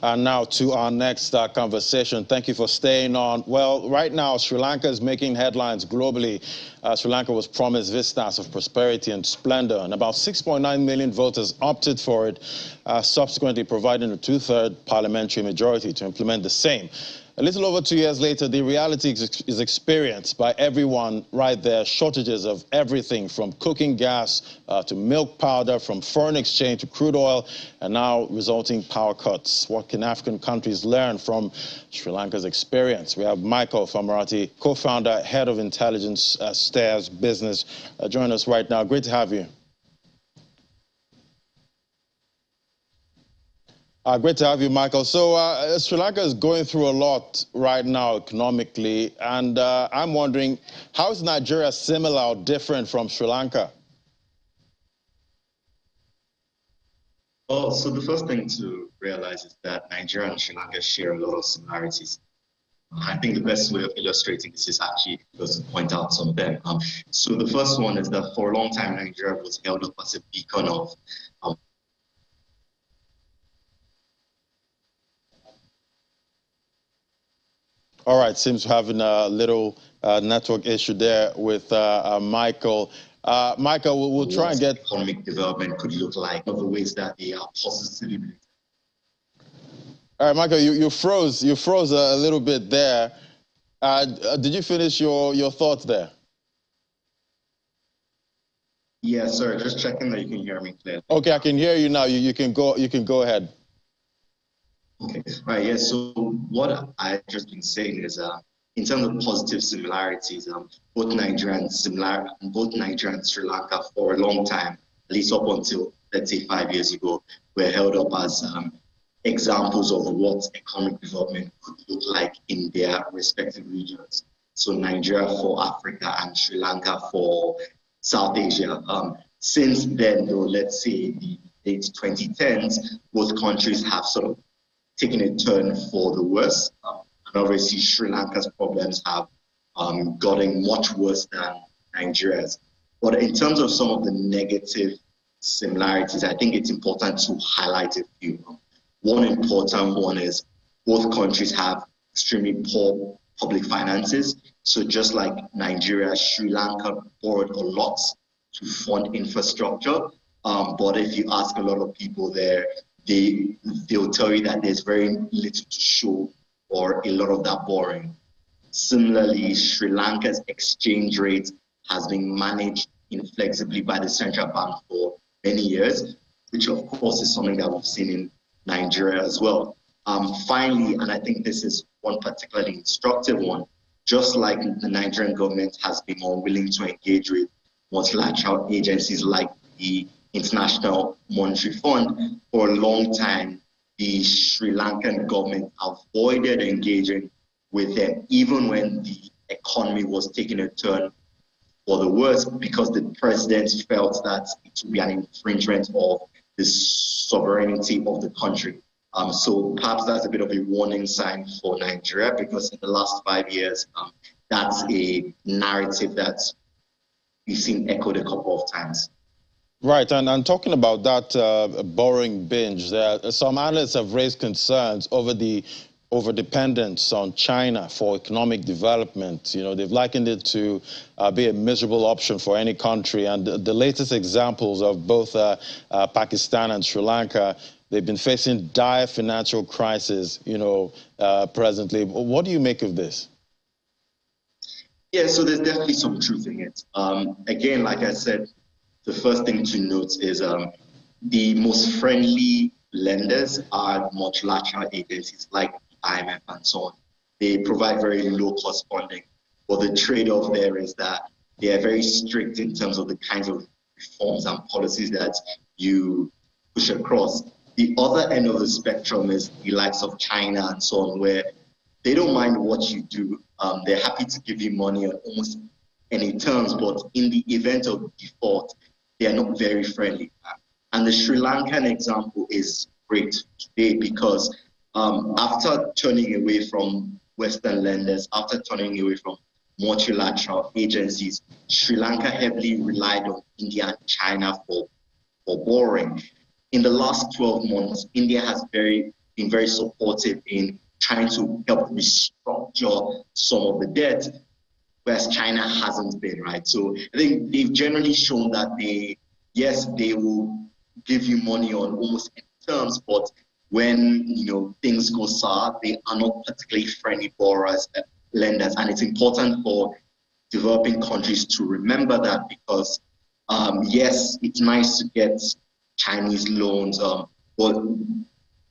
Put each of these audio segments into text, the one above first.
Now to our next conversation. Thank you for staying on. Well, right now, Sri Lanka is making headlines globally. Sri Lanka was promised vistas of prosperity and splendor, and about 6.9 million voters opted for it, subsequently providing a two-thirds parliamentary majority to implement the same. A little over 2 years later, the reality is experienced by everyone right there. Shortages of everything from cooking gas to milk powder, from foreign exchange to crude oil, and now resulting power cuts. What can African countries learn from Sri Lanka's experience? We have Michael Famarati, co-founder, head of intelligence Stairs Business, join us right now. Great to have you. Great to have you, Michael. So Sri Lanka is going through a lot right now economically, and I'm wondering, how is Nigeria similar or different from Sri Lanka? Well, so the first thing to realize is that Nigeria and Sri Lanka share a lot of similarities. I think the best way of illustrating this is actually just to point out some of them. So the first one is that for a long time, Nigeria was held up as a beacon of All right, seems to having a little network issue there with Michael. Michael, we'll try and get economic development could look like, of the ways that they are positively. All right, Michael, you froze a little bit there. Did you finish your thoughts there? Yeah, sorry, just checking that you can hear me clearly. Okay, I can hear you now. You can go ahead. Okay, right, yeah, so what I've just been saying is in terms of positive similarities, both Nigeria and Sri Lanka for a long time, at least up until, let's say, 5 years ago, were held up as examples of what economic development could look like in their respective regions. So Nigeria for Africa and Sri Lanka for South Asia. Since then, though, let's say the late 2010s, both countries have sort of taken a turn for the worse. And obviously, Sri Lanka's problems have gotten much worse than Nigeria's. But in terms of some of the negative similarities, I think it's important to highlight a few. One important one is both countries have extremely poor public finances. So just like Nigeria, Sri Lanka borrowed a lot to fund infrastructure. But if you ask a lot of people there, they'll tell you that there's very little to show for a lot of that borrowing. Similarly, Sri Lanka's exchange rate has been managed inflexibly by the central bank for many years, which of course is something that we've seen in Nigeria as well. Finally, and I think this is one particularly instructive one, just like the Nigerian government has been more willing to engage with multilateral agencies like the International Monetary Fund, for a long time, the Sri Lankan government avoided engaging with them, even when the economy was taking a turn for the worse, because the president felt that it would be an infringement of the sovereignty of the country. So perhaps that's a bit of a warning sign for Nigeria, because in the last 5 years, that's a narrative that we've seen echoed a couple of times. Right, and talking about that borrowing binge, some analysts have raised concerns over the overdependence on China for economic development. You know, they've likened it to be a miserable option for any country. And the latest examples of both Pakistan and Sri Lanka, they've been facing dire financial crisis, you know, presently. What do you make of this? Yeah, so there's definitely some truth in it. Again, like I said, the first thing to note is the most friendly lenders are multilateral agencies like IMF and so on. They provide very low cost funding, but the trade-off there is that they are very strict in terms of the kinds of reforms and policies that you push across. The other end of the spectrum is the likes of China and so on, where they don't mind what you do. They're happy to give you money on almost any terms, but in the event of default, they are not very friendly. And the Sri Lankan example is great today because after turning away from Western lenders, after turning away from multilateral agencies, Sri Lanka heavily relied on India and China for borrowing. In the last 12 months, India has very been very supportive in trying to help restructure some of the debt, whereas China hasn't been, right? So I think they've generally shown that they will give you money on almost any terms, but when things go sour, they are not particularly friendly borrowers, lenders, and it's important for developing countries to remember that, because yes, it's nice to get Chinese loans, but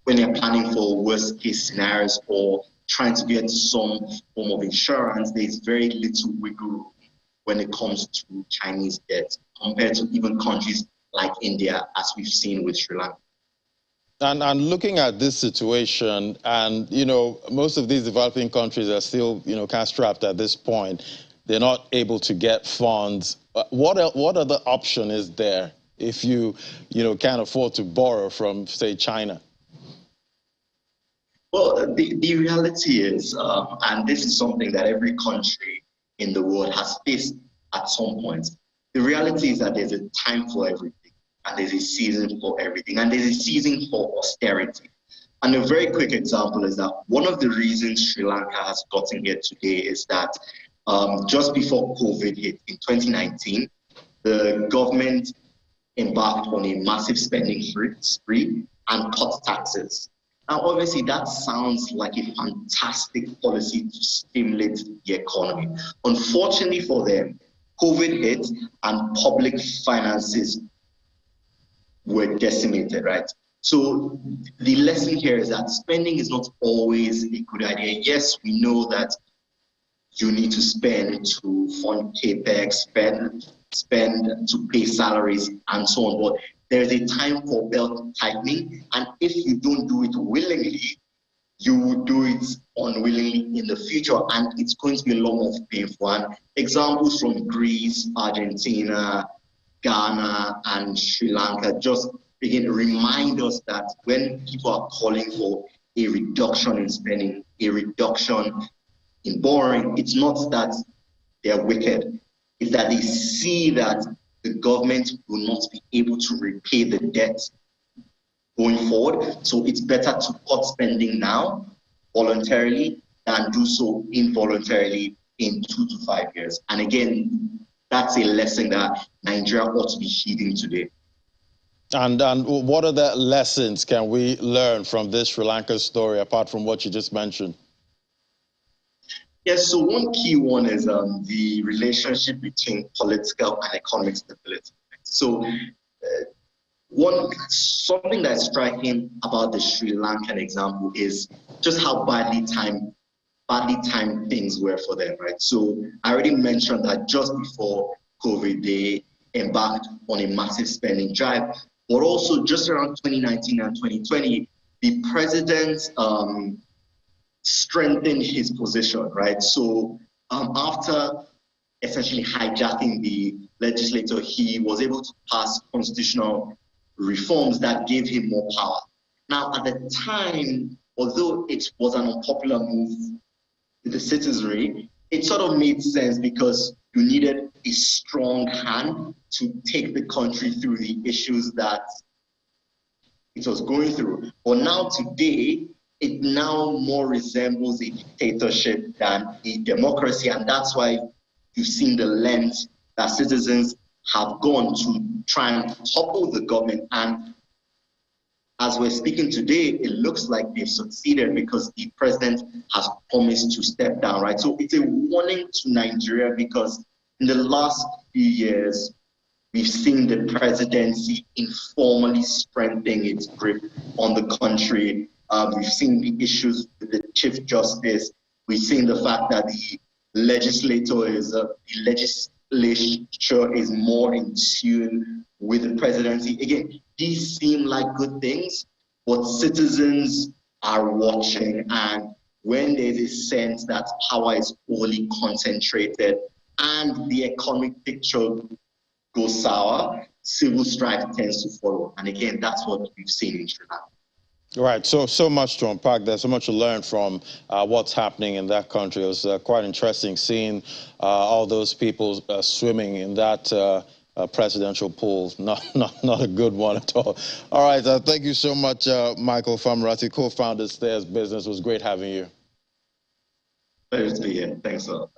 when you're planning for worst case scenarios or trying to get some form of insurance, there's very little wiggle room when it comes to Chinese debt compared to even countries like India, as we've seen with Sri Lanka. And looking at this situation, and most of these developing countries are still kind of strapped at this point. They're not able to get funds. What other option is there if you can't afford to borrow from, say, China? Well, the reality is, and this is something that every country in the world has faced at some point, the reality is that there's a time for everything, and there's a season for everything, and there's a season for austerity. And a very quick example is that one of the reasons Sri Lanka has gotten here today is that just before COVID hit in 2019, the government embarked on a massive spending spree and cut taxes. Now, obviously, that sounds like a fantastic policy to stimulate the economy. Unfortunately for them, COVID hit and public finances were decimated, right? So the lesson here is that spending is not always a good idea. Yes, we know that you need to spend to fund capex, spend to pay salaries and so on, but there's a time for belt tightening, and if you don't do it willingly, you will do it unwillingly in the future, and it's going to be a lot more painful. And examples from Greece, Argentina, Ghana, and Sri Lanka just again remind us that when people are calling for a reduction in spending, a reduction in borrowing, it's not that they're wicked, it's that they see that the government will not be able to repay the debt going forward. So it's better to cut spending now voluntarily than do so involuntarily in 2 to 5 years. And again, that's a lesson that Nigeria ought to be heeding today. And what other lessons can we learn from this Sri Lanka story, apart from what you just mentioned? Yes, so one key one is the relationship between political and economic stability. So something that's striking about the Sri Lankan example is just how badly timed things were for them, right? So I already mentioned that just before COVID, they embarked on a massive spending drive, but also just around 2019 and 2020, the president strengthened his position, right? So after essentially hijacking the legislature, he was able to pass constitutional reforms that gave him more power. Now, at the time, although it was an unpopular move with the citizenry, it sort of made sense because you needed a strong hand to take the country through the issues that it was going through. But now today, it now more resembles a dictatorship than a democracy. And that's why you've seen the length that citizens have gone to try and topple the government. And as we're speaking today, it looks like they've succeeded because the president has promised to step down, right? So it's a warning to Nigeria because in the last few years, we've seen the presidency informally strengthening its grip on the country. We've seen the issues with the Chief Justice. We've seen the fact that the legislature is more in tune with the presidency. Again, these seem like good things, but citizens are watching. And when there's a sense that power is overly concentrated and the economic picture goes sour, civil strife tends to follow. And again, that's what we've seen in Sri Lanka. Right, so much to unpack. There's so much to learn from what's happening in that country. It was quite interesting seeing all those people swimming in that presidential polls. Not a good one at all. All right, thank you so much, Michael Famarati, co-founder of Stairs Business. It was great having you. Pleasure to be here. Thanks a lot.